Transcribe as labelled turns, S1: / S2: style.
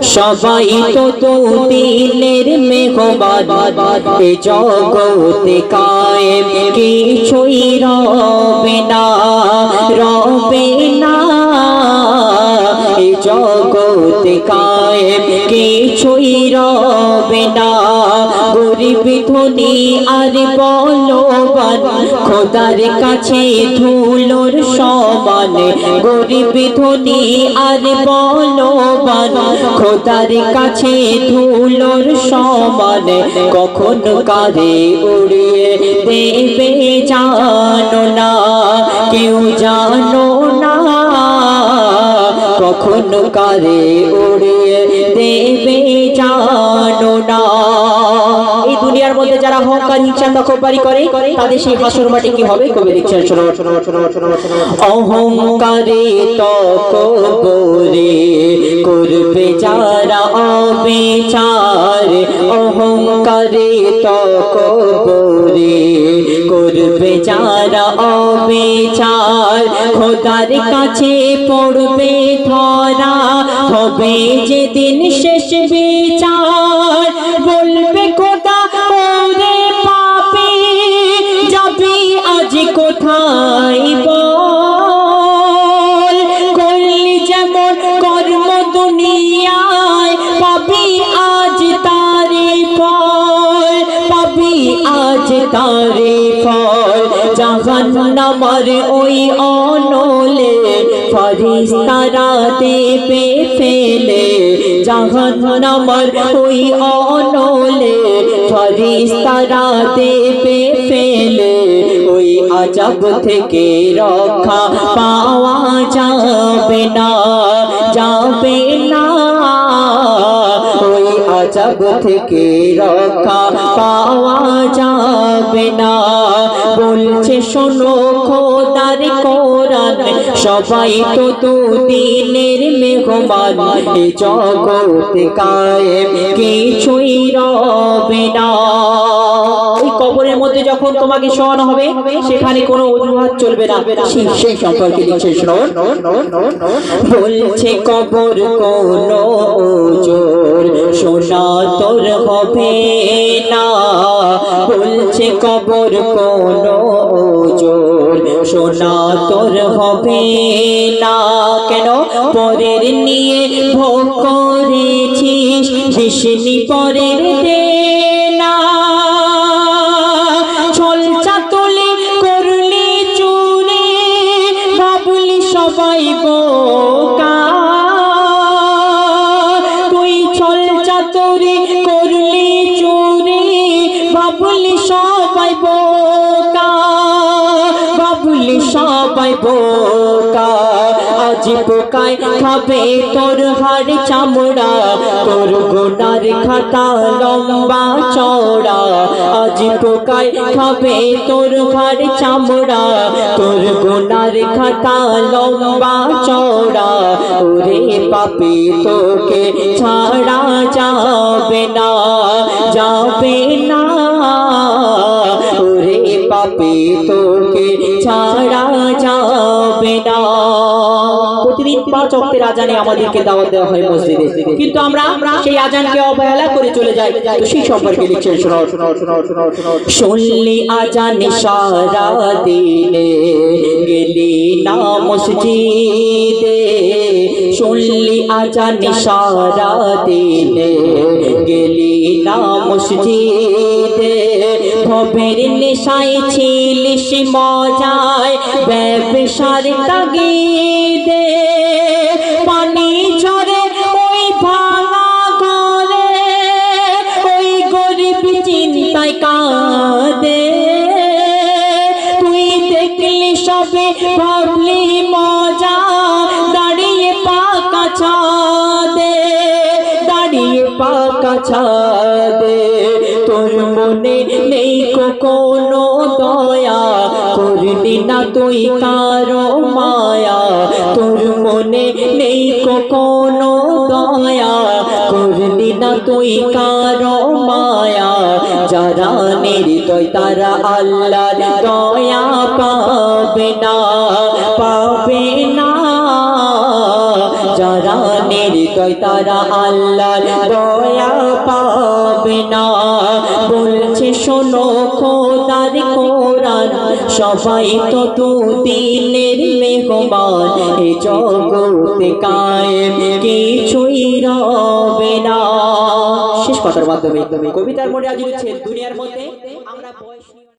S1: সবাই তো দুদিনের মেহমান এ জগতে কায়েম কিছুই রবে না এ জগতে কায়েম কিছুই রবে না গরিব ধনী আর বলবান খোদার কাছে ধুলোর সমান গরিব ধনী আর বলবান খোদার কাছে ধুলোর সমান কখন কারে উড়িয়ে দেবে জানো না কেউ জানো না কখন কারে উড়িয়ে দেবে জানো না এই দুনিয়ার মধ্যে যারা অহংকার হিংসা তকব্বুরি করে তাদের সেই হাসর মাঠে কি হবে কবি লিখছেন শোনো অহংকারে তকব্বুরি করবে যারা অবিচার অহংকারে তকব্বুরি করবে যারা অবিচার খোদার কাছে পড়বে ধরা হবে যেদিন শেষ বিচার বলবে খোদা ওরে পাপী যাবি আজ কোথায় বল করলি যেমন কর্ম দুনিয়ায় পাবি আজ তারে ফল পাবি আজ তারে ফল জাহান্নামের ওই অনলে ফেরেশতারা দেবে ফেলে জাহান্নামের ওই অনলে ফেরেশতারা দেবে ফেলে ওই আযাব থেকে রক্ষা পাওয়া যাবে না ওই আযাব থেকে রক্ষা পাওয়া যাবে না বলছে শোনো খোদার কোরআন সবাই তো দুদিনের মেহমান এ জগতে কায়েম কিছুই রবে না এই কবরের মধ্যে যখন তোমাকে শোয়ানো হবে সেখানে কোনো অজুহাত চলবে না সেই সম্পর্কে লিখছে শুনুন বলছে কবর কোনো ওজোর সোনা তোর হবে না বলছে কবর কোনো ওজোর সোনা তোর হবে না কেন পরের নিয়ে ভোগ করেছিস শিশনি পরের দে না ছল চাতুলি করলি চুরি ভাবলি সবাই বোকা তুই ছল চাতুরি করলি চুরি ভাবলি সবাই বোকা সবাই বোকা আজ পোকায় খাবে তোর হাড় চামড়া তোর গুনার খাতা লম্বা চওড়া আজ পোকায় খাবে তোর হাড় চামড়া তোর গুনার খাতা লম্বা চওড়া ওরে পাপী তোকে ছাড়া যাবে না ওরে পাপী তোকে ছাড়া যাবে না প্রতিদিন 5 ওয়াক্তের আজানে আমাদেরকে দাওয়াত দেওয়া হয় মসজিদে কিন্তু আমরা সেই আজানকে অবহেলা করে চলে যাই তো সেই সম্পর্কে লিখছেন শুনলি আজান সারা দিনে গেলি না মসজিদে শুনলি আজান সারা দিনে গেলি না মসজিদে ভবের নেশায় ছিলিস মজায় ব্যবসার তাগিদে পানি ঝরে ওই ভাঙা ঘরে ওই গরিব চিন্তায় কাঁদে তুই দেখলি সবে ভাবলি মজা দাঁড়িয়ে পাকা ছাদে তোর মনে নেই কোনো দয়া করলি না তুই কারো মায়া তোর মনে নেই কোনো দয়া করলি না তুই কারো মায়া যারা নির্দয় তারা আল্লাহর দয়া পাবে না যারা নির্দয় হৃদয় তারা আল্লাহর দয়া পাবে না। বলছে শোনো খোদার কোরআন, সবাই তো দুদিনের মেহমান, এ জগতে কায়েম কিছুই রবে না। শেষ কথার মাধ্যমে কবিতার মনে আজ দুনিয়ার মধ্যে আমরা বয়স